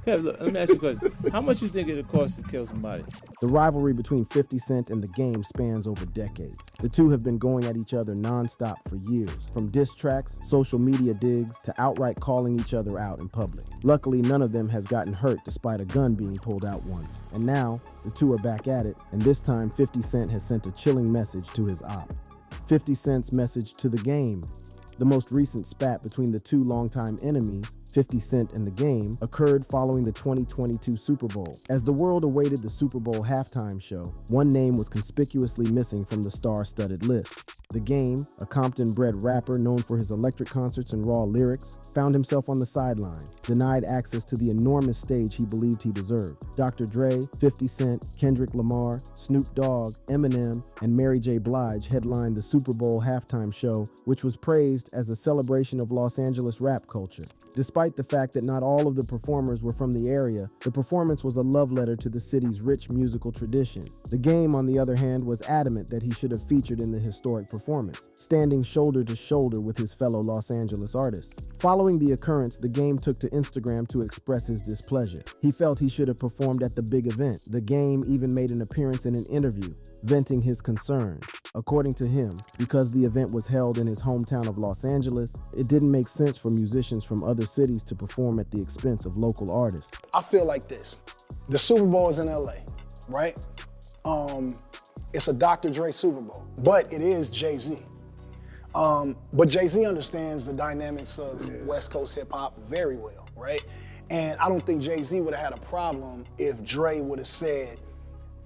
Kev, look, let me ask you a question. How much you think it costs to kill somebody? The rivalry between 50 Cent and the game spans over decades. The two have been going at each other non-stop for years, from diss tracks, social media digs, to outright calling each other out in public. Luckily, none of them has gotten hurt despite a gun being pulled out once. And now, the two are back at it, and this time 50 Cent has sent a chilling message to his op. 50 Cent's message to the game. The most recent spat between the two longtime enemies, 50 Cent and the game, occurred following the 2022 Super Bowl. As the world awaited the Super Bowl halftime show, one name was conspicuously missing from the star-studded list. The Game, a Compton-bred rapper known for his electric concerts and raw lyrics, found himself on the sidelines, denied access to the enormous stage he believed he deserved. Dr. Dre, 50 Cent, Kendrick Lamar, Snoop Dogg, Eminem, and Mary J. Blige headlined the Super Bowl halftime show, which was praised as a celebration of Los Angeles rap culture. Despite the fact that not all of the performers were from the area, the performance was a love letter to the city's rich musical tradition. The Game, on the other hand, was adamant that he should have featured in the historic performance, standing shoulder to shoulder with his fellow Los Angeles artists. Following the occurrence, the Game took to Instagram to express his displeasure. He felt he should have performed at the big event. The Game even made an appearance in an interview, venting his concerns. According to him, because the event was held in his hometown of Los Angeles, it didn't make sense for musicians from other cities to perform at the expense of local artists. I feel like this. The Super Bowl is in LA, right? It's a Dr. Dre Super Bowl, but it is Jay-Z. But Jay-Z understands the dynamics of West Coast hip hop very well, right? And I don't think Jay-Z would have had a problem if Dre would have said,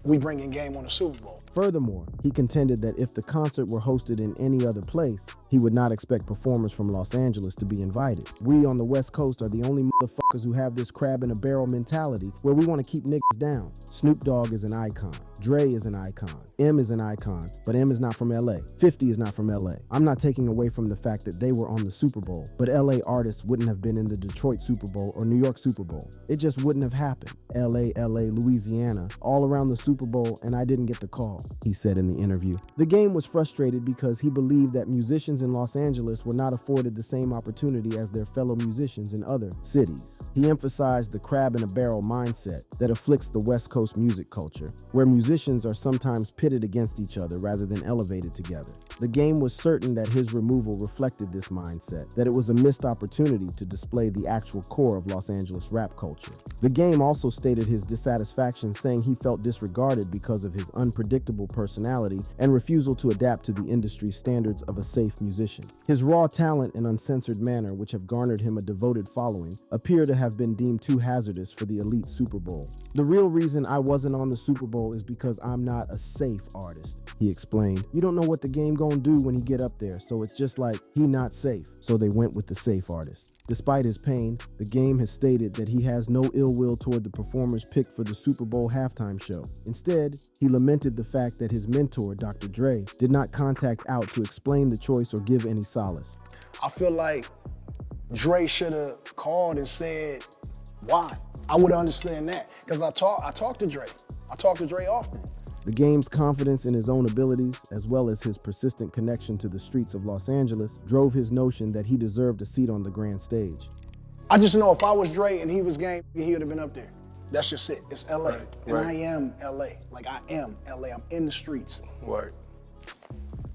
we bringing Game on the Super Bowl. Furthermore, he contended that if the concert were hosted in any other place, he would not expect performers from Los Angeles to be invited. We on the West Coast are the only motherfuckers who have this crab in a barrel mentality where we want to keep niggas down. Snoop Dogg is an icon. Dre is an icon. M is an icon, but M is not from LA. 50 is not from LA. I'm not taking away from the fact that they were on the Super Bowl, but LA artists wouldn't have been in the Detroit Super Bowl or New York Super Bowl. It just wouldn't have happened. LA, Louisiana, all around the Super Bowl, and I didn't get the call, he said in the interview. The Game was frustrated because he believed that musicians in Los Angeles were not afforded the same opportunity as their fellow musicians in other cities. He emphasized the crab in a barrel mindset that afflicts the West Coast music culture, where musicians are sometimes pitted against each other rather than elevated together. The Game was certain that his removal reflected this mindset, that it was a missed opportunity to display the actual core of Los Angeles rap culture. The Game also stated his dissatisfaction, saying he felt disregarded because of his unpredictable personality and refusal to adapt to the industry standards of a safe musician. His raw talent and uncensored manner, which have garnered him a devoted following, appear to have been deemed too hazardous for the elite Super Bowl. The real reason I wasn't on the Super Bowl is because I'm not a safe artist, he explained. You don't know what the Game gonna do when he get up there, so it's just like he not safe, so they went with the safe artist. Despite his pain, the Game has stated that he has no ill will toward the performers picked for the Super Bowl halftime show. Instead, he lamented the fact that his mentor, Dr. Dre, did not contact out to explain the choice or give any solace. I feel like Dre should have called and said, why? I would understand that, because I talk to Dre. I talk to Dre often. The Game's confidence in his own abilities, as well as his persistent connection to the streets of Los Angeles, drove his notion that he deserved a seat on the grand stage. I just know if I was Dre and he was Game, he would have been up there. That's just it. It's LA. And I am LA. Like, I am LA. I'm in the streets. Word.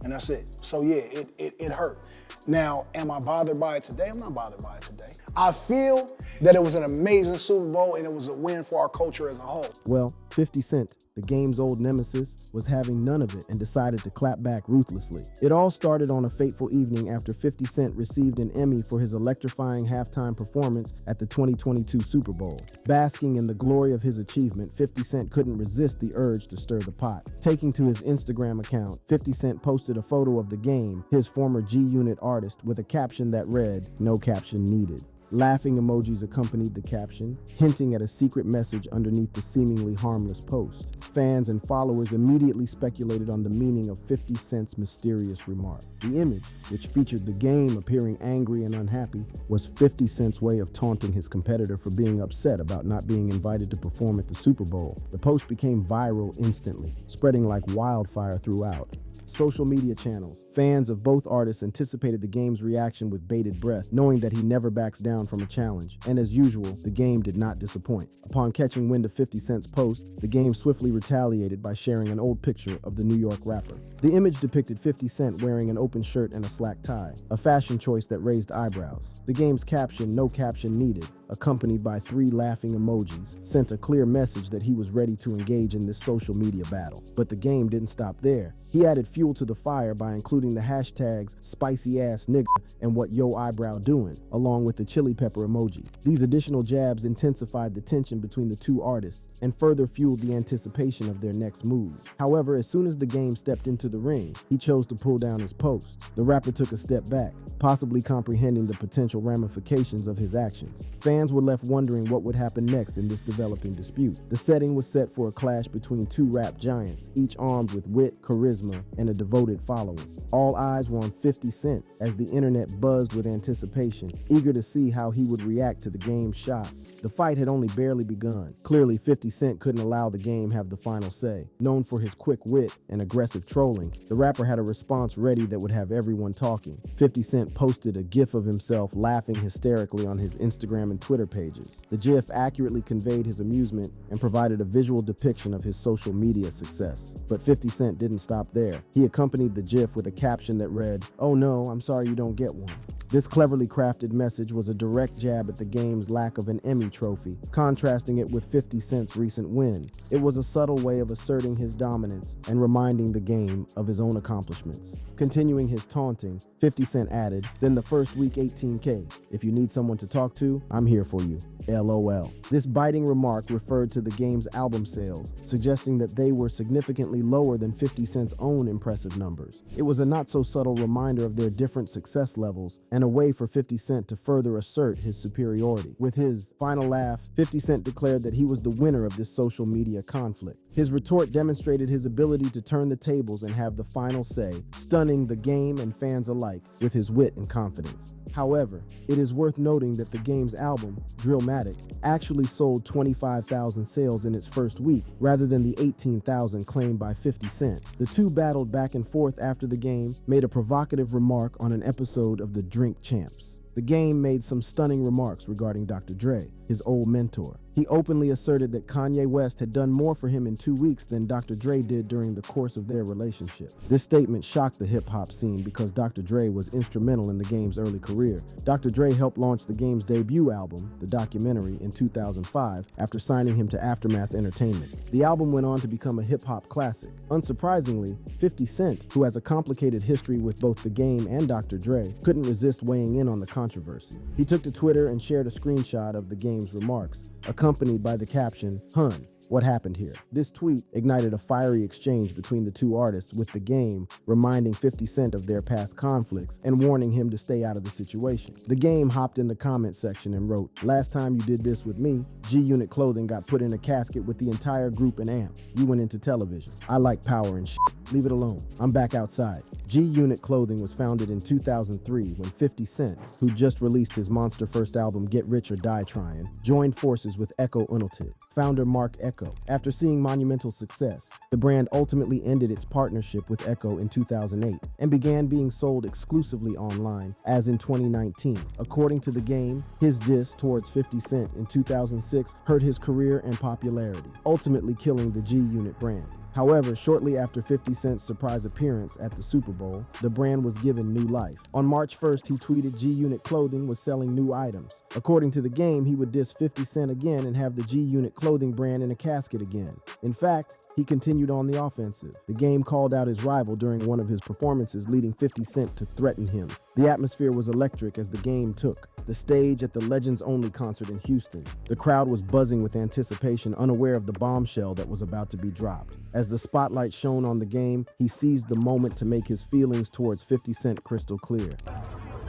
And that's it. So yeah, it hurt. Now, am I bothered by it today? I'm not bothered by it today. I feel that it was an amazing Super Bowl and it was a win for our culture as a whole. Well, 50 Cent, the Game's old nemesis, was having none of it and decided to clap back ruthlessly. It all started on a fateful evening after 50 Cent received an Emmy for his electrifying halftime performance at the 2022 Super Bowl. Basking in the glory of his achievement, 50 Cent couldn't resist the urge to stir the pot. Taking to his Instagram account, 50 Cent posted a photo of the Game, his former G-Unit artist, with a caption that read, "No caption needed." Laughing emojis accompanied the caption, hinting at a secret message underneath the seemingly harmless post. Fans and followers immediately speculated on the meaning of 50 Cent's mysterious remark. The image, which featured the Game appearing angry and unhappy, was 50 Cent's way of taunting his competitor for being upset about not being invited to perform at the Super Bowl. The post became viral instantly, spreading like wildfire throughout. Social media channels. Fans of both artists anticipated the game's reaction with bated breath, knowing that he never backs down from a challenge. And as usual, the game did not disappoint. Upon catching wind of 50 Cent's post, the game swiftly retaliated by sharing an old picture of the New York rapper. The image depicted 50 Cent wearing an open shirt and a slack tie, a fashion choice that raised eyebrows. The game's caption, "No caption needed," accompanied by 3 laughing emojis, sent a clear message that he was ready to engage in this social media battle. But the game didn't stop there. He added fuel to the fire by including the hashtags "spicy ass nigga" and "what yo eyebrow doing," along with the chili pepper emoji. These additional jabs intensified the tension between the two artists and further fueled the anticipation of their next move. However, as soon as the game stepped into the ring, he chose to pull down his post. The rapper took a step back, possibly comprehending the potential ramifications of his actions. Fans were left wondering what would happen next in this developing dispute. The setting was set for a clash between 2 rap giants, each armed with wit, charisma, and a devoted following. All eyes were on 50 Cent as the internet buzzed with anticipation, eager to see how he would react to the game's shots. The fight had only barely begun. Clearly, 50 Cent couldn't allow the game have the final say. Known for his quick wit and aggressive trolling, the rapper had a response ready that would have everyone talking. 50 Cent posted a gif of himself laughing hysterically on his Instagram and Twitter pages. The gif accurately conveyed his amusement and provided a visual depiction of his social media success. But 50 Cent didn't stop there. He accompanied the gif with a caption that read, "Oh no, I'm sorry you don't get one." This cleverly crafted message was a direct jab at the game's lack of an Emmy trophy, contrasting it with 50 Cent's recent win. It was a subtle way of asserting his dominance and reminding the game of his own accomplishments. Continuing his taunting, 50 Cent added, "Then the first week 18K. If you need someone to talk to, I'm here for you. LOL." This biting remark referred to the game's album sales, suggesting that they were significantly lower than 50 Cent's own impressive numbers. It was a not-so-subtle reminder of their different success levels and a way for 50 Cent to further assert his superiority. With his final laugh, 50 Cent declared that he was the winner of this social media conflict. His retort demonstrated his ability to turn the tables and have the final say, stunning the game and fans alike with his wit and confidence. However, it is worth noting that the game's album, Drillmatic, actually sold 25,000 sales in its first week, rather than the 18,000 claimed by 50 Cent. The two battled back and forth after the game, made a provocative remark on an episode of The Drink Champs. The game made some stunning remarks regarding Dr. Dre, his old mentor. He openly asserted that Kanye West had done more for him in 2 weeks than Dr. Dre did during the course of their relationship. This statement shocked the hip-hop scene because Dr. Dre was instrumental in the game's early career. Dr. Dre helped launch the game's debut album, The Documentary, in 2005 after signing him to Aftermath Entertainment. The album went on to become a hip-hop classic. Unsurprisingly, 50 Cent, who has a complicated history with both the game and Dr. Dre, couldn't resist weighing in on the controversy. He took to Twitter and shared a screenshot of the game's remarks, accompanied by the caption, "Hun, what happened here?" This tweet ignited a fiery exchange between the two artists, with the game reminding 50 Cent of their past conflicts and warning him to stay out of the situation. The game hopped in the comment section and wrote, "Last time you did this with me, G-Unit Clothing got put in a casket with the entire group and amp. You went into television. I like power and shit. Leave it alone. I'm back outside." G-Unit Clothing was founded in 2003 when 50 Cent, who just released his monster first album Get Rich or Die Tryin', joined forces with Echo United, founder Mark Echo. After seeing monumental success, the brand ultimately ended its partnership with Echo in 2008 and began being sold exclusively online as in 2019. According to the game, his diss towards 50 Cent in 2006 hurt his career and popularity, ultimately killing the G-Unit brand. However, shortly after 50 Cent's surprise appearance at the Super Bowl, the brand was given new life. On March 1st, he tweeted G-Unit Clothing was selling new items. According to the game, he would diss 50 Cent again and have the G-Unit Clothing brand in a casket again. In fact, he continued on the offensive. The game called out his rival during one of his performances, leading 50 Cent to threaten him. The atmosphere was electric as the game took the stage at the Legends Only concert in Houston. The crowd was buzzing with anticipation, unaware of the bombshell that was about to be dropped. As the spotlight shone on the game, he seized the moment to make his feelings towards 50 Cent crystal clear.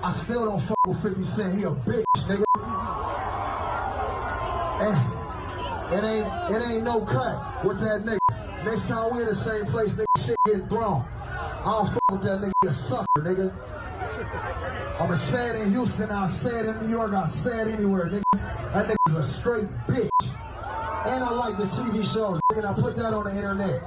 "I still don't fuck with 50 Cent, he a bitch, nigga. And it ain't no cut with that nigga. Next time we in the same place, nigga, shit get thrown. I don't fuck with that nigga, he a sucker, nigga. I'ma say it in Houston, I'll say it in New York, I'll say it anywhere, nigga. That nigga's a straight bitch. And I like the TV shows, nigga, I put that on the internet.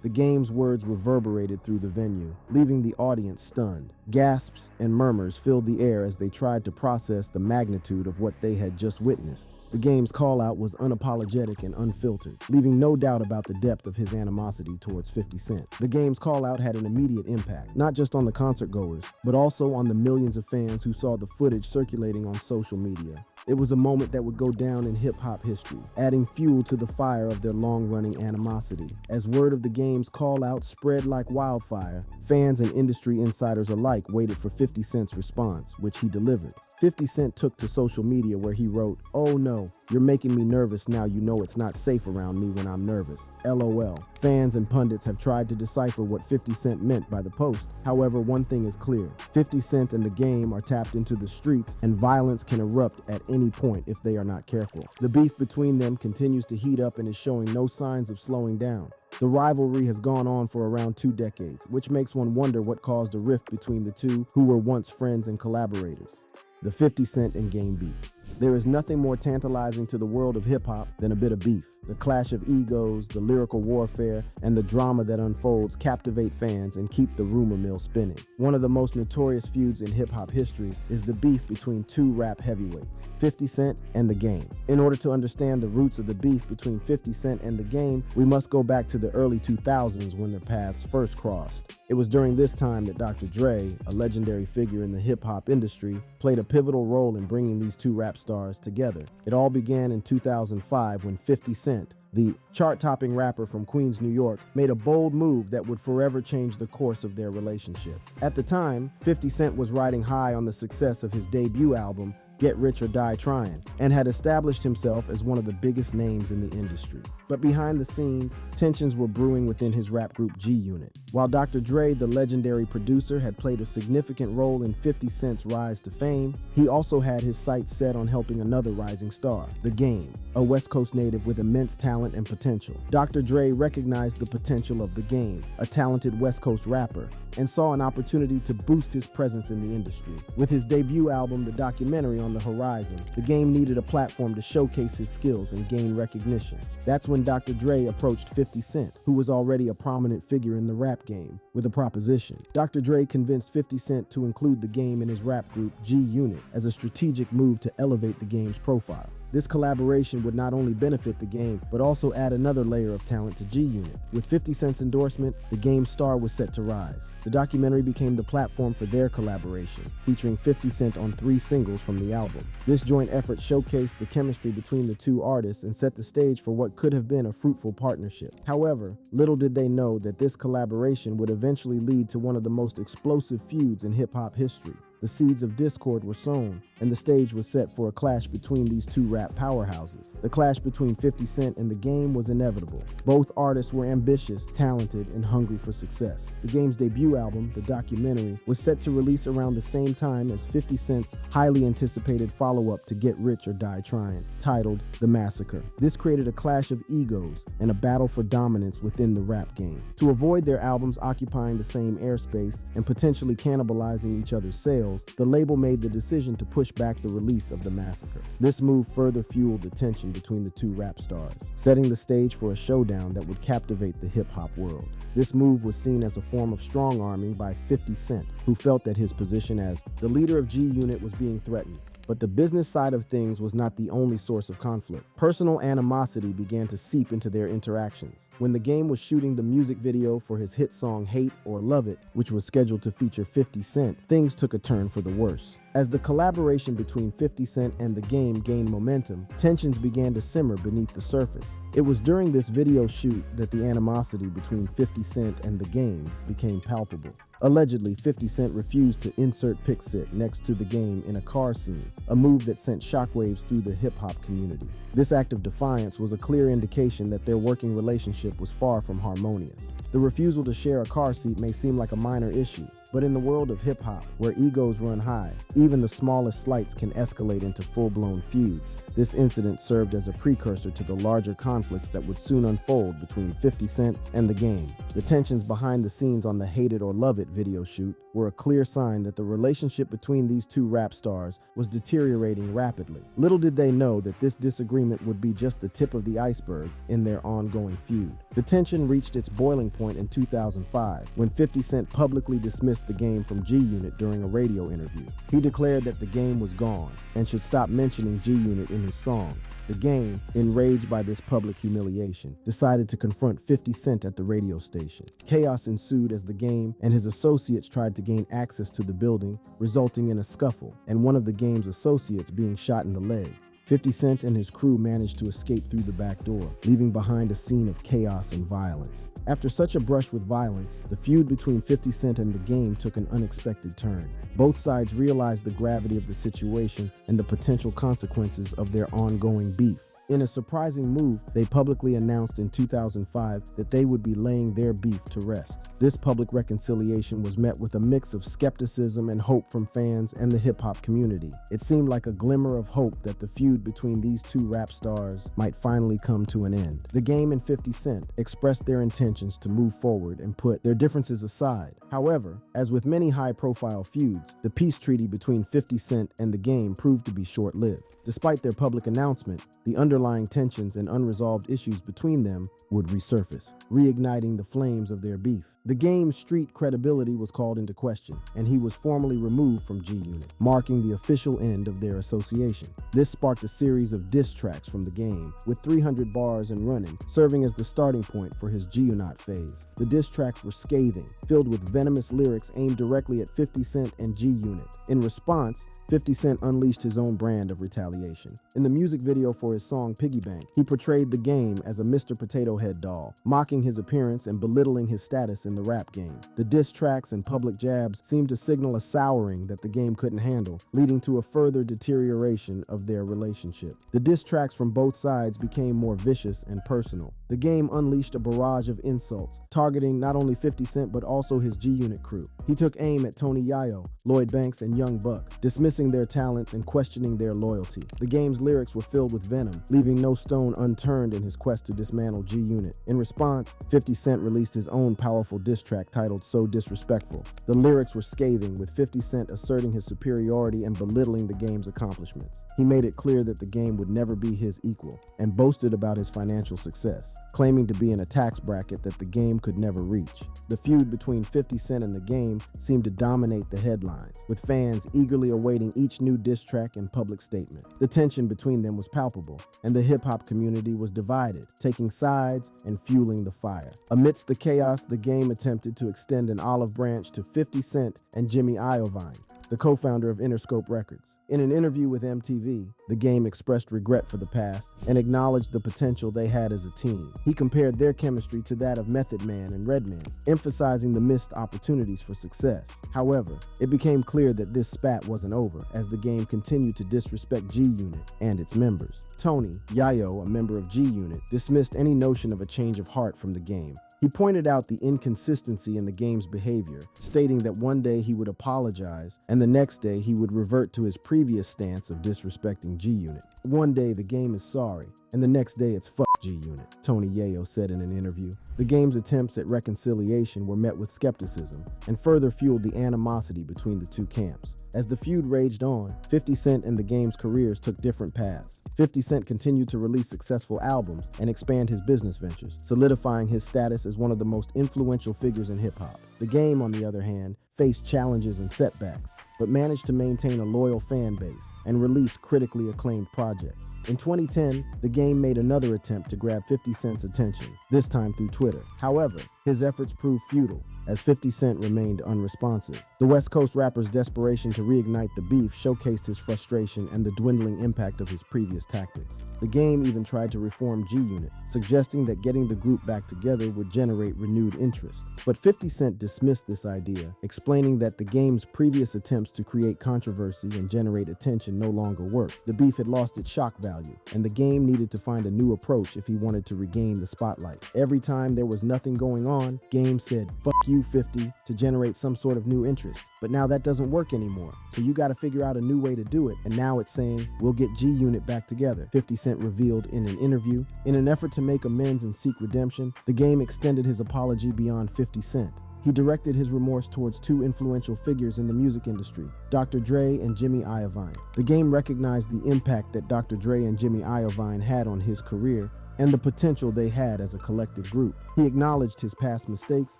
The game's words reverberated through the venue, leaving the audience stunned. Gasps and murmurs filled the air as they tried to process the magnitude of what they had just witnessed. The game's call-out was unapologetic and unfiltered, leaving no doubt about the depth of his animosity towards 50 Cent. The game's call-out had an immediate impact, not just on the concert-goers, but also on the millions of fans who saw the footage circulating on social media. It was a moment that would go down in hip-hop history, adding fuel to the fire of their long-running animosity. As word of the game's call-out spread like wildfire, fans and industry insiders alike waited for 50 Cent's response, which he delivered. 50 Cent took to social media where he wrote, "Oh no, you're making me nervous now you know it's not safe around me when I'm nervous. LOL. Fans and pundits have tried to decipher what 50 Cent meant by the post. However, one thing is clear. 50 Cent and the game are tapped into the streets and violence can erupt at any point if they are not careful. The beef between them continues to heat up and is showing no signs of slowing down. The rivalry has gone on for around 2 decades, which makes one wonder what caused a rift between the two who were once friends and collaborators." The 50 Cent and game beef. There is nothing more tantalizing to the world of hip-hop than a bit of beef. The clash of egos, the lyrical warfare, and the drama that unfolds captivate fans and keep the rumor mill spinning. One of the most notorious feuds in hip-hop history is the beef between 2 rap heavyweights, 50 Cent and The Game. In order to understand the roots of the beef between 50 Cent and The Game, we must go back to the early 2000s when their paths first crossed. It was during this time that Dr. Dre, a legendary figure in the hip-hop industry, played a pivotal role in bringing these 2 rap stars together. It all began in 2005 when 50 Cent, the chart-topping rapper from Queens, New York, made a bold move that would forever change the course of their relationship. At the time, 50 Cent was riding high on the success of his debut album, Get Rich or Die Trying, and had established himself as one of the biggest names in the industry. But behind the scenes, tensions were brewing within his rap group G-Unit. While Dr. Dre, the legendary producer, had played a significant role in 50 Cent's rise to fame, he also had his sights set on helping another rising star, The Game, a West Coast native with immense talent and potential. Dr. Dre recognized the potential of The Game, a talented West Coast rapper, and saw an opportunity to boost his presence in the industry. With his debut album, The Documentary, on the horizon, The Game needed a platform to showcase his skills and gain recognition. That's when Dr. Dre approached 50 Cent, who was already a prominent figure in the rap game, with a proposition. Dr. Dre convinced 50 Cent to include The Game in his rap group G-Unit as a strategic move to elevate the game's profile. This collaboration would not only benefit The Game, but also add another layer of talent to G-Unit. With 50 Cent's endorsement, The Game's star was set to rise. The documentary became the platform for their collaboration, featuring 50 Cent on 3 singles from the album. This joint effort showcased the chemistry between the 2 artists and set the stage for what could have been a fruitful partnership. However, little did they know that this collaboration would eventually lead to one of the most explosive feuds in hip-hop history. The seeds of discord were sown, and the stage was set for a clash between these 2 rap powerhouses. The clash between 50 Cent and The Game was inevitable. Both artists were ambitious, talented, and hungry for success. The Game's debut album, The Documentary, was set to release around the same time as 50 Cent's highly anticipated follow-up to Get Rich or Die Trying, titled The Massacre. This created a clash of egos and a battle for dominance within the rap game. To avoid their albums occupying the same airspace and potentially cannibalizing each other's sales, the label made the decision to push back the release of The Massacre. This move further fueled the tension between the 2 rap stars, setting the stage for a showdown that would captivate the hip-hop world. This move was seen as a form of strong-arming by 50 Cent, who felt that his position as the leader of G-Unit was being threatened. But the business side of things was not the only source of conflict. Personal animosity began to seep into their interactions. When The Game was shooting the music video for his hit song Hate or Love It, which was scheduled to feature 50 Cent, things took a turn for the worse. As the collaboration between 50 Cent and The Game gained momentum, tensions began to simmer beneath the surface. It was during this video shoot that the animosity between 50 Cent and The Game became palpable. Allegedly, 50 Cent refused to insert Pixit next to The Game in a car scene, a move that sent shockwaves through the hip-hop community. This act of defiance was a clear indication that their working relationship was far from harmonious. The refusal to share a car seat may seem like a minor issue, but in the world of hip-hop, where egos run high, even the smallest slights can escalate into full-blown feuds. This incident served as a precursor to the larger conflicts that would soon unfold between 50 Cent and The Game. The tensions behind the scenes on the Hate It or Love It video shoot were a clear sign that the relationship between these two rap stars was deteriorating rapidly. Little did they know that this disagreement would be just the tip of the iceberg in their ongoing feud. The tension reached its boiling point in 2005 when 50 Cent publicly dismissed the game from G-Unit during a radio interview. He declared that the game was gone and should stop mentioning G-Unit in his songs. The game, enraged by this public humiliation, decided to confront 50 Cent at the radio station. Chaos ensued as the game and his associates tried to gain access to the building, resulting in a scuffle and one of the game's associates being shot in the leg. 50 Cent and his crew managed to escape through the back door, leaving behind a scene of chaos and violence. After such a brush with violence, the feud between 50 Cent and the game took an unexpected turn. Both sides realized the gravity of the situation and the potential consequences of their ongoing beef. In a surprising move, they publicly announced in 2005 that they would be laying their beef to rest. This public reconciliation was met with a mix of skepticism and hope from fans and the hip-hop community. It seemed like a glimmer of hope that the feud between these two rap stars might finally come to an end. The game and 50 Cent expressed their intentions to move forward and put their differences aside. However, as with many high-profile feuds, the peace treaty between 50 Cent and the game proved to be short-lived. Despite their public announcement, the underlying tensions and unresolved issues between them would resurface, reigniting the flames of their beef. The game's street credibility was called into question, and he was formally removed from G-Unit, marking the official end of their association. This sparked a series of diss tracks from the game, with 300 bars and running, serving as the starting point for his G-Unit phase. The diss tracks were scathing, filled with venomous lyrics aimed directly at 50 Cent and G-Unit. In response, 50 Cent unleashed his own brand of retaliation. In the music video for his song Piggy Bank, he portrayed the game as a Mr. Potato Head doll, mocking his appearance and belittling his status in the rap game. The diss tracks and public jabs seemed to signal a souring that the game couldn't handle, leading to a further deterioration of their relationship. The diss tracks from both sides became more vicious and personal. The game unleashed a barrage of insults, targeting not only 50 Cent but also his G-Unit crew. He took aim at Tony Yayo, Lloyd Banks, and Young Buck, dismissing their talents and questioning their loyalty. The game's lyrics were filled with venom, leaving no stone unturned in his quest to dismantle G-Unit. In response, 50 Cent released his own powerful diss track titled So Disrespectful. The lyrics were scathing, with 50 Cent asserting his superiority and belittling the game's accomplishments. He made it clear that the game would never be his equal, and boasted about his financial success, claiming to be in a tax bracket that the game could never reach. The feud between 50 Cent and the game seemed to dominate the headlines, with fans eagerly awaiting each new diss track and public statement. The tension between them was palpable, and the hip-hop community was divided, taking sides and fueling the fire. Amidst the chaos, the game attempted to extend an olive branch to 50 Cent and Jimmy Iovine, the co-founder of Interscope Records. In an interview with MTV, the game expressed regret for the past and acknowledged the potential they had as a team. He compared their chemistry to that of Method Man and Redman, emphasizing the missed opportunities for success. However, it became clear that this spat wasn't over, as the game continued to disrespect G-Unit and its members. Tony Yayo, a member of G-Unit, dismissed any notion of a change of heart from the game. He pointed out the inconsistency in the game's behavior, stating that one day he would apologize and the next day he would revert to his previous stance of disrespecting G-Unit. One day the game is sorry, and the next day it's fuck G-Unit, Tony Yayo said in an interview. The game's attempts at reconciliation were met with skepticism and further fueled the animosity between the two camps. As the feud raged on, 50 Cent and the game's careers took different paths. 50 Cent continued to release successful albums and expand his business ventures, solidifying his status as one of the most influential figures in hip-hop. The game, on the other hand, faced challenges and setbacks, but managed to maintain a loyal fan base and release critically acclaimed projects. In 2010, the game made another attempt to grab 50 Cent's attention, this time through Twitter. However, his efforts proved futile, as 50 Cent remained unresponsive. The West Coast rapper's desperation to reignite the beef showcased his frustration and the dwindling impact of his previous tactics. The game even tried to reform G-Unit, suggesting that getting the group back together would generate renewed interest. But 50 Cent dismissed this idea, explaining that the game's previous attempts to create controversy and generate attention no longer worked. The beef had lost its shock value, and the game needed to find a new approach if he wanted to regain the spotlight. Every time there was nothing going on, Game said, "Fuck you, 50," to generate some sort of new interest. But now that doesn't work anymore, so you gotta figure out a new way to do it, and now it's saying, "We'll get G-Unit back together," 50 Cent revealed in an interview. In an effort to make amends and seek redemption, the game extended his apology beyond 50 Cent. He directed his remorse towards two influential figures in the music industry, Dr. Dre and Jimmy Iovine. The game recognized the impact that Dr. Dre and Jimmy Iovine had on his career and the potential they had as a collective group. He acknowledged his past mistakes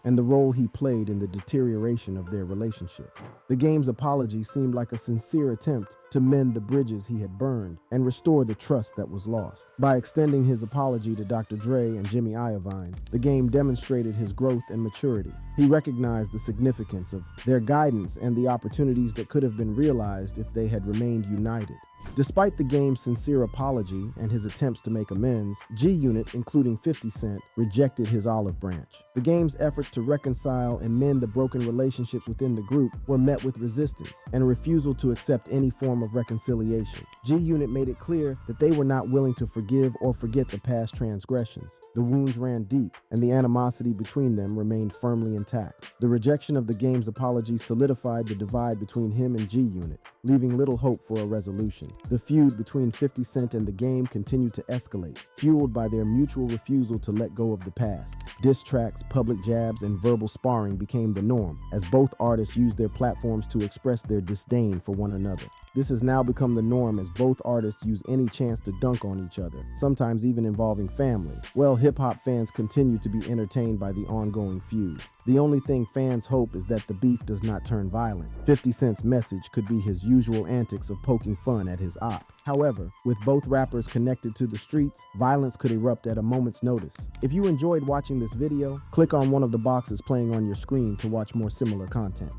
and the role he played in the deterioration of their relationship. The game's apology seemed like a sincere attempt to mend the bridges he had burned and restore the trust that was lost. By extending his apology to Dr. Dre and Jimmy Iovine, the game demonstrated his growth and maturity. He recognized the significance of their guidance and the opportunities that could have been realized if they had remained united. Despite the game's sincere apology and his attempts to make amends, G-Unit, including 50 Cent, rejected his olive branch. The game's efforts to reconcile and mend the broken relationships within the group were met with resistance and a refusal to accept any form of reconciliation. G-Unit made it clear that they were not willing to forgive or forget the past transgressions. The wounds ran deep, and the animosity between them remained firmly intact. The rejection of the game's apology solidified the divide between him and G-Unit, leaving little hope for a resolution. The feud between 50 Cent and the game continued to escalate, fueled by their mutual refusal to let go of the past. Diss tracks, public jabs, and verbal sparring became the norm, as both artists used their platforms to express their disdain for one another. This has now become the norm as both artists use any chance to dunk on each other, sometimes even involving family. Well, hip-hop fans continue to be entertained by the ongoing feud. The only thing fans hope is that the beef does not turn violent. 50 Cent's message could be his usual antics of poking fun at his op. However, with both rappers connected to the streets, violence could erupt at a moment's notice. If you enjoyed watching this video, click on one of the boxes playing on your screen to watch more similar content.